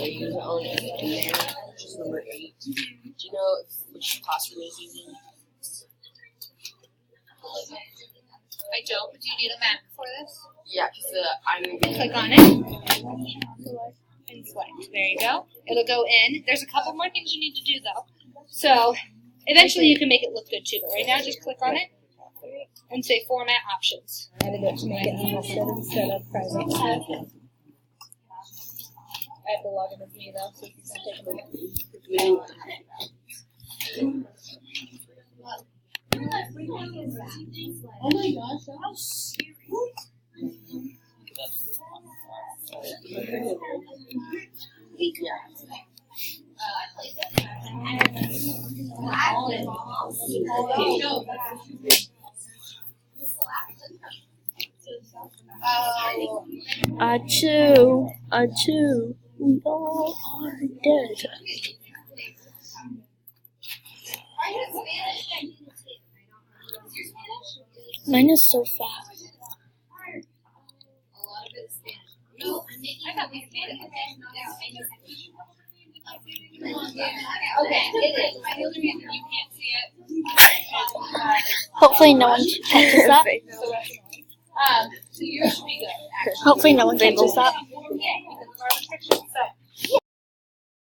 they use their own ink in there, which is number 8. Do you know which classroom is using? I don't. Do you need a Mac for this? Yeah, because I'm going to Click on it. And select. There you go. It'll go in. There's a couple more things you need to do though. So eventually you can make it look good too, but right now just click on it and say format options. I had to make it unlisted instead of private. I have to log in as me though, so you can take a look. Oh my gosh, that was Achoo, we all are dead. Mine is so fast. Hopefully no one catches that. So yours should be good. Hopefully no one catches that. Yeah,